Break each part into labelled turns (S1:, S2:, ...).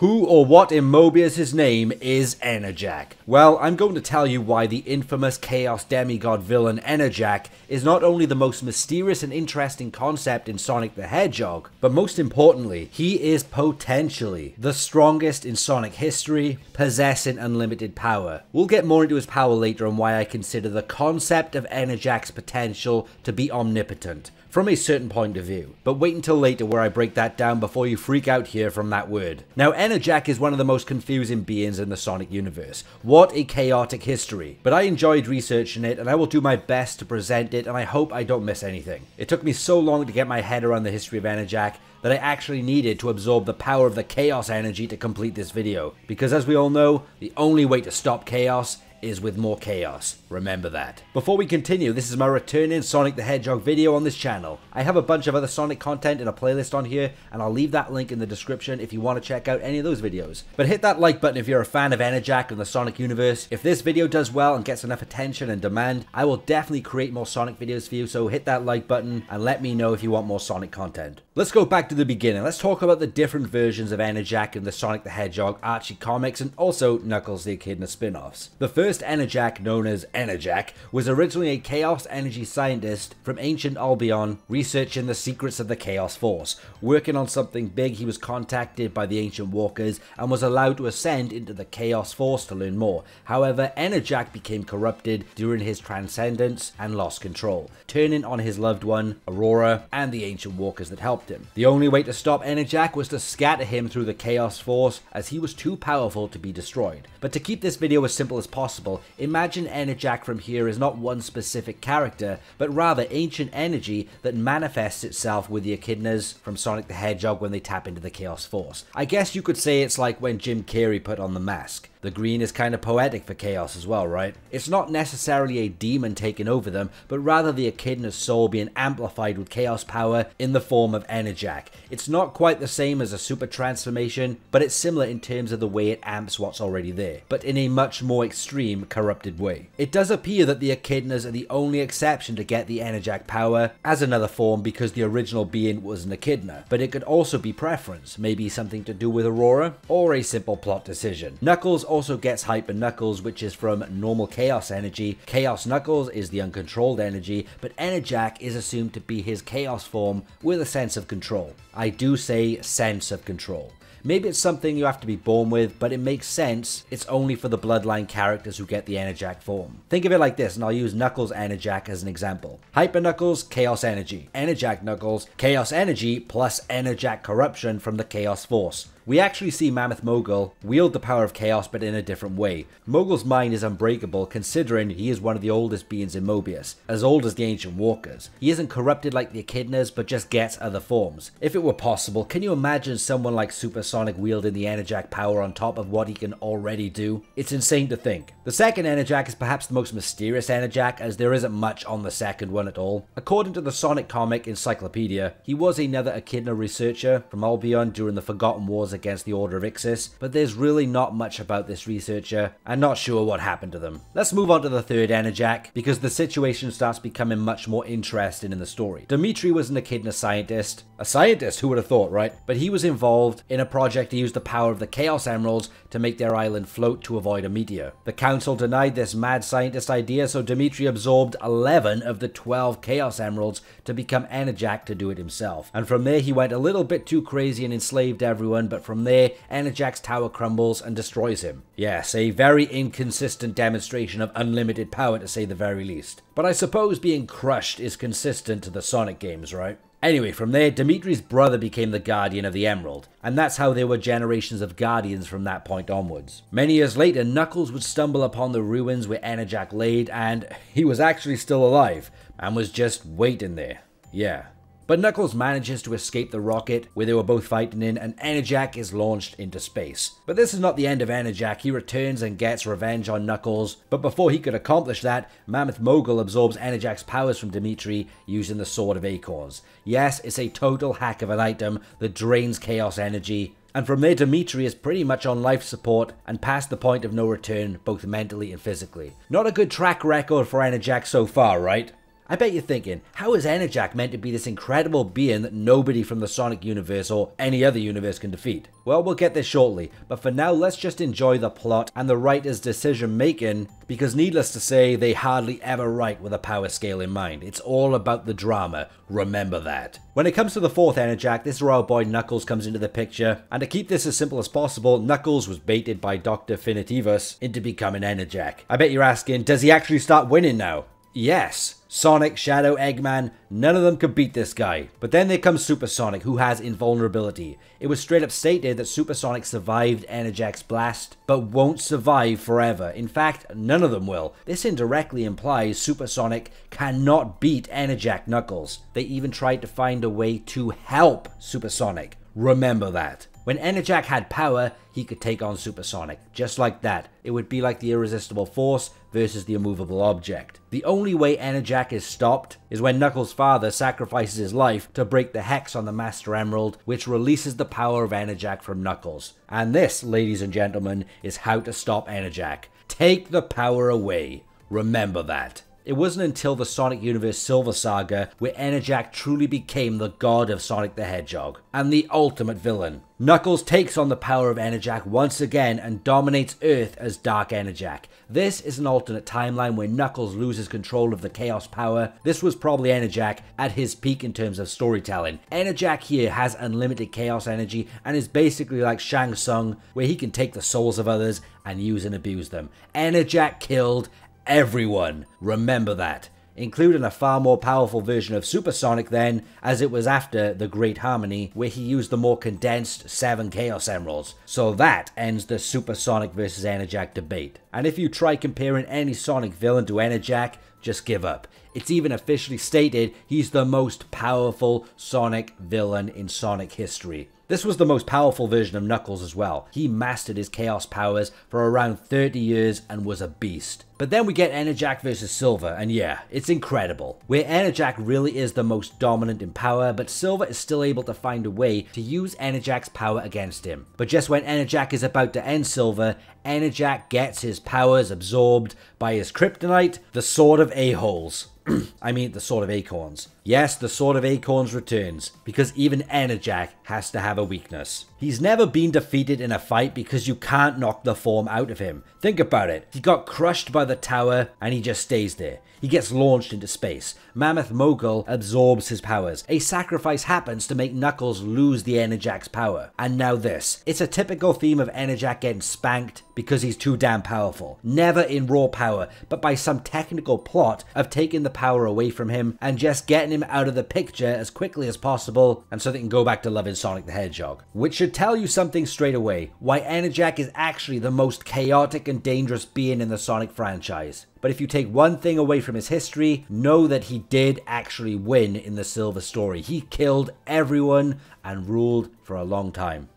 S1: Who or what in Mobius's name is Enerjak? Well, I'm going to tell you why the infamous Chaos Demigod villain Enerjak is not only the most mysterious and interesting concept in Sonic the Hedgehog, but most importantly, he is potentially the strongest in Sonic history, possessing unlimited power. We'll get more into his power later and why I consider the concept of Enerjak's potential to be omnipotent, from a certain point of view. But wait until later where I break that down before you freak out here from that word. Now, Enerjak is one of the most confusing beings in the Sonic universe. What a chaotic history. But I enjoyed researching it and I will do my best to present it and I hope I don't miss anything. It took me so long to get my head around the history of Enerjak that I actually needed to absorb the power of the Chaos energy to complete this video. Because as we all know, the only way to stop chaos is with more chaos. Remember that. Before we continue, this is my returning Sonic the Hedgehog video on this channel. I have a bunch of other Sonic content in a playlist on here, and I'll leave that link in the description if you want to check out any of those videos. But hit that like button if you're a fan of Enerjak and the Sonic universe. If this video does well and gets enough attention and demand, I will definitely create more Sonic videos for you, so hit that like button and let me know if you want more Sonic content. Let's go back to the beginning. Let's talk about the different versions of Enerjak in the Sonic the Hedgehog Archie comics and also Knuckles the Echidna spin-offs. The first Enerjak, known as Enerjak, was originally a Chaos energy scientist from ancient Albion researching the secrets of the Chaos Force. Working on something big, he was contacted by the Ancient Walkers and was allowed to ascend into the Chaos Force to learn more. However, Enerjak became corrupted during his transcendence and lost control, turning on his loved one, Aurora, and the Ancient Walkers that helped him. The only way to stop Enerjak was to scatter him through the Chaos Force, as he was too powerful to be destroyed. But to keep this video as simple as possible, imagine Enerjak from here is not one specific character, but rather ancient energy that manifests itself with the Echidnas from Sonic the Hedgehog when they tap into the Chaos Force. I guess you could say it's like when Jim Carrey put on the mask. The green is kind of poetic for chaos as well, right? It's not necessarily a demon taking over them, but rather the Echidna's soul being amplified with chaos power in the form of Enerjak. It's not quite the same as a super transformation, but it's similar in terms of the way it amps what's already there, but in a much more extreme, corrupted way. It does appear that the Echidnas are the only exception to get the Enerjak power as another form because the original being was an Echidna, but it could also be preference, maybe something to do with Aurora, or a simple plot decision. Knuckles also gets Hyper Knuckles, which is from normal Chaos energy. Chaos Knuckles is the uncontrolled energy, but Enerjak is assumed to be his Chaos form with a sense of control. I do say sense of control. Maybe it's something you have to be born with, but it makes sense it's only for the bloodline characters who get the Enerjak form. Think of it like this, and I'll use Knuckles Enerjak as an example. Hyper Knuckles, Chaos Energy. Enerjak Knuckles, Chaos Energy plus Enerjak Corruption from the Chaos Force. We actually see Mammoth Mogul wield the power of chaos, but in a different way. Mogul's mind is unbreakable considering he is one of the oldest beings in Mobius, as old as the Ancient Walkers. He isn't corrupted like the Echidnas, but just gets other forms. If it were possible, can you imagine someone like Super Sonic wielding the Enerjak power on top of what he can already do? It's insane to think. The second Enerjak is perhaps the most mysterious Enerjak, as there isn't much on the second one at all. According to the Sonic comic encyclopedia, he was another Echidna researcher from Albion during the Forgotten Wars against the Order of Ixis, but there's really not much about this researcher. I'm not sure what happened to them. Let's move on to the third Enerjak, because the situation starts becoming much more interesting in the story. Dimitri was an Echidna scientist. A scientist, who would have thought, right? But he was involved in a project to use the power of the Chaos Emeralds to make their island float to avoid a meteor. The council denied this mad scientist idea, so Dimitri absorbed 11 of the 12 Chaos Emeralds to become Enerjak to do it himself. And from there he went a little bit too crazy and enslaved everyone, but from there, Enerjak's tower crumbles and destroys him. Yes, a very inconsistent demonstration of unlimited power to say the very least. But I suppose being crushed is consistent to the Sonic games, right? Anyway, from there, Dimitri's brother became the Guardian of the Emerald, and that's how there were generations of Guardians from that point onwards. Many years later, Knuckles would stumble upon the ruins where Enerjak laid, and he was actually still alive, and was just waiting there. Yeah. But Knuckles manages to escape the rocket where they were both fighting in, and Enerjak is launched into space. But this is not the end of Enerjak. He returns and gets revenge on Knuckles, but before he could accomplish that, Mammoth Mogul absorbs Enerjak's powers from Dimitri using the Sword of Acorns. Yes, it's a total hack of an item that drains chaos energy, and from there Dimitri is pretty much on life support and past the point of no return, both mentally and physically. Not a good track record for Enerjak so far, right? I bet you're thinking, how is Enerjak meant to be this incredible being that nobody from the Sonic universe or any other universe can defeat? Well, we'll get there shortly, but for now let's just enjoy the plot and the writer's decision making, because needless to say, they hardly ever write with a power scale in mind. It's all about the drama, remember that. When it comes to the fourth Enerjak, this is where our boy Knuckles comes into the picture, and to keep this as simple as possible, Knuckles was baited by Dr. Finitivus into becoming Enerjak. I bet you're asking, does he actually start winning now? Yes. Sonic, Shadow, Eggman, none of them could beat this guy. But then there comes Super Sonic, who has invulnerability. It was straight up stated that Super Sonic survived Enerjak's blast, but won't survive forever. In fact, none of them will. This indirectly implies Super Sonic cannot beat Enerjak Knuckles. They even tried to find a way to help Super Sonic. Remember that. When Enerjak had power, he could take on Super Sonic. Just like that. It would be like the irresistible force versus the immovable object. The only way Enerjak is stopped is when Knuckles' father sacrifices his life to break the hex on the Master Emerald, which releases the power of Enerjak from Knuckles. And this, ladies and gentlemen, is how to stop Enerjak. Take the power away. Remember that. It wasn't until the Sonic Universe Silver Saga where Enerjak truly became the god of Sonic the Hedgehog, and the ultimate villain. Knuckles takes on the power of Enerjak once again and dominates Earth as Dark Enerjak. This is an alternate timeline where Knuckles loses control of the Chaos power. This was probably Enerjak at his peak in terms of storytelling. Enerjak here has unlimited Chaos energy and is basically like Shang Tsung, where he can take the souls of others and use and abuse them. Enerjak killed everyone. Remember that. Including a far more powerful version of Super Sonic then, as it was after the Great Harmony, where he used the more condensed 7 Chaos Emeralds. So that ends the Super Sonic vs Enerjak debate. And if you try comparing any Sonic villain to Enerjak, just give up. It's even officially stated he's the most powerful Sonic villain in Sonic history. This was the most powerful version of Knuckles as well. He mastered his Chaos powers for around 30 years and was a beast. But then we get Enerjak vs Silver, and yeah, it's incredible. Where Enerjak really is the most dominant in power, but Silver is still able to find a way to use Enerjak's power against him. But just when Enerjak is about to end Silver, Enerjak gets his powers absorbed by his kryptonite, the Sword of A-Holes. I mean the Sword of Acorns. Yes, the Sword of Acorns returns, because even Enerjak has to have a weakness. He's never been defeated in a fight because you can't knock the form out of him. Think about it. He got crushed by the tower and he just stays there. He gets launched into space. Mammoth Mogul absorbs his powers. A sacrifice happens to make Knuckles lose the Enerjak's power. And now this. It's a typical theme of Enerjak getting spanked because he's too damn powerful. Never in raw power, but by some technical plot of taking the power away from him and just getting him out of the picture as quickly as possible, and so they can go back to loving Sonic the Hedgehog. Which should tell you something straight away, why Enerjak is actually the most chaotic and dangerous being in the Sonic franchise. But if you take one thing away from his history, know that he did actually win in the Silver story. He killed everyone and ruled for a long time.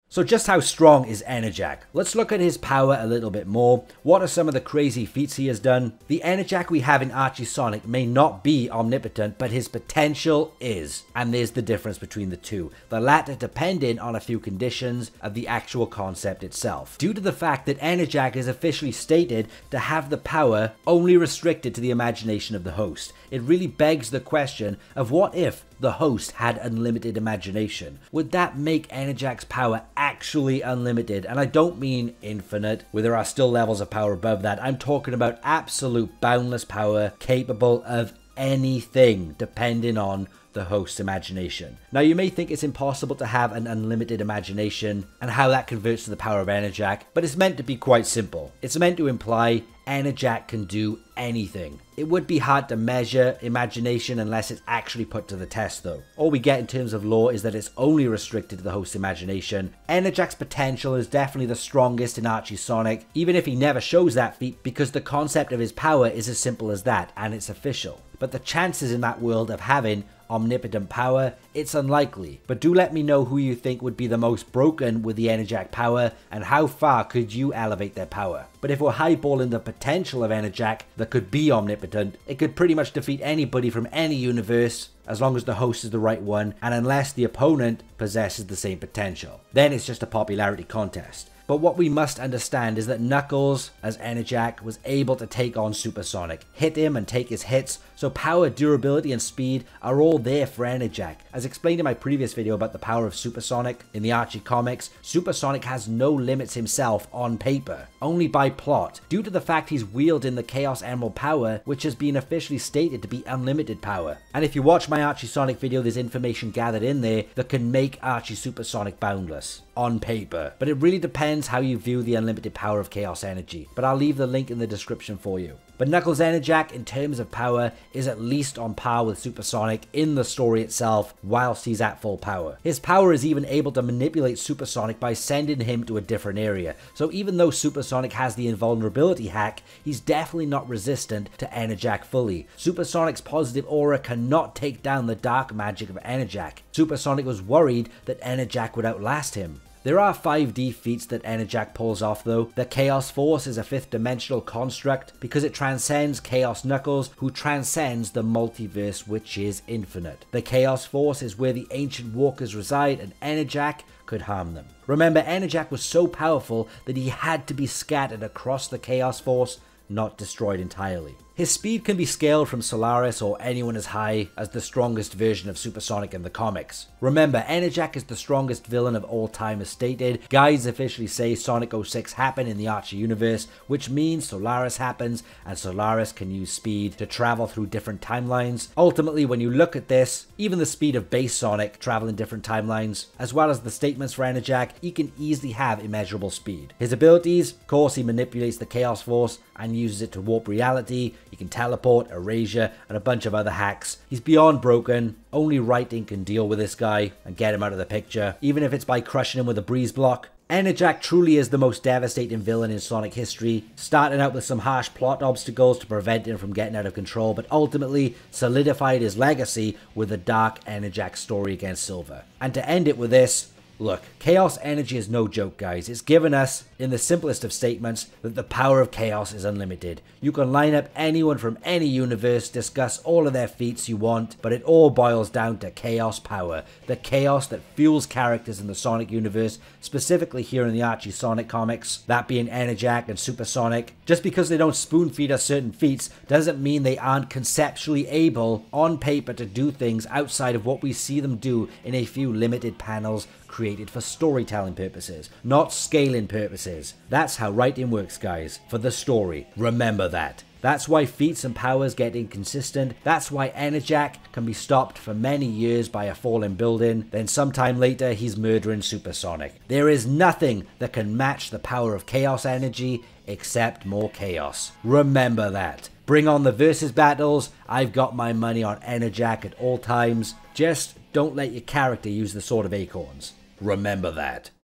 S1: So just how strong is Enerjak? Let's look at his power a little bit more. What are some of the crazy feats he has done? The Enerjak we have in Archie Sonic may not be omnipotent, but his potential is. And there's the difference between the two. The latter depending on a few conditions of the actual concept itself. Due to the fact that Enerjak is officially stated to have the power only restricted to the imagination of the host. It really begs the question of what if the host had unlimited imagination? Would that make Enerjak's power actually unlimited? And I don't mean infinite, where there are still levels of power above that. I'm talking about absolute boundless power capable of anything depending on the host's imagination. Now you may think it's impossible to have an unlimited imagination and how that converts to the power of Enerjak, but it's meant to be quite simple. It's meant to imply Enerjak can do anything. It would be hard to measure imagination unless it's actually put to the test though. All we get in terms of lore is that it's only restricted to the host's imagination. Enerjak's potential is definitely the strongest in Archie Sonic, even if he never shows that feat, because the concept of his power is as simple as that, and it's official. But the chances in that world of having omnipotent power, it's unlikely. But do let me know who you think would be the most broken with the Enerjak power, and how far could you elevate their power. But if we're highballing the potential of Enerjak that could be omnipotent, it could pretty much defeat anybody from any universe, as long as the host is the right one, and unless the opponent possesses the same potential. Then it's just a popularity contest. But what we must understand is that Knuckles, as Enerjak, was able to take on Supersonic, hit him and take his hits, so power, durability, and speed are all there for Enerjak. As explained in my previous video about the power of Supersonic in the Archie comics, Supersonic has no limits himself on paper, only by plot, due to the fact he's wielding the Chaos Emerald power, which has been officially stated to be unlimited power. And if you watch my Archie Sonic video, there's information gathered in there that can make Archie Supersonic boundless, on paper. But it really depends how you view the unlimited power of Chaos Energy, but I'll leave the link in the description for you. But Knuckles Enerjak, in terms of power, is at least on par with Supersonic in the story itself whilst he's at full power. His power is even able to manipulate Supersonic by sending him to a different area, so even though Supersonic has the invulnerability hack, he's definitely not resistant to Enerjak fully. Supersonic's positive aura cannot take down the dark magic of Enerjak. Supersonic was worried that Enerjak would outlast him. There are 5D feats that Enerjak pulls off though. The Chaos Force is a 5th dimensional construct because it transcends Chaos Knuckles, who transcends the multiverse, which is infinite. The Chaos Force is where the ancient walkers reside, and Enerjak could harm them. Remember, Enerjak was so powerful that he had to be scattered across the Chaos Force, not destroyed entirely. His speed can be scaled from Solaris or anyone as high as the strongest version of Supersonic in the comics. Remember, Enerjak is the strongest villain of all time as stated. Guides officially say Sonic 06 happened in the Archie universe, which means Solaris happens, and Solaris can use speed to travel through different timelines. Ultimately, when you look at this, even the speed of base Sonic travel in different timelines, as well as the statements for Enerjak, he can easily have immeasurable speed. His abilities, of course, he manipulates the Chaos Force and uses it to warp reality. He can teleport, erasure, and a bunch of other hacks. He's beyond broken. Only writing can deal with this guy and get him out of the picture, even if it's by crushing him with a breeze block. Enerjak truly is the most devastating villain in Sonic history, starting out with some harsh plot obstacles to prevent him from getting out of control, but ultimately solidified his legacy with the dark Enerjak story against Silver. And to end it with this, look, Chaos Energy is no joke, guys. It's given us, in the simplest of statements, that the power of Chaos is unlimited. You can line up anyone from any universe, discuss all of their feats you want, but it all boils down to Chaos power. The Chaos that fuels characters in the Sonic universe, specifically here in the Archie Sonic comics, that being Enerjak and Supersonic. Just because they don't spoon feed us certain feats doesn't mean they aren't conceptually able, on paper, to do things outside of what we see them do in a few limited panels created for storytelling purposes, not scaling purposes. That's how writing works, guys, for the story. Remember that. That's why feats and powers get inconsistent. That's why Enerjak can be stopped for many years by a falling building, then sometime later he's murdering Supersonic. There is nothing that can match the power of Chaos Energy except more chaos. Remember that. Bring on the versus battles. I've got my money on Enerjak at all times. Just don't let your character use the Sword of Acorns. Remember that.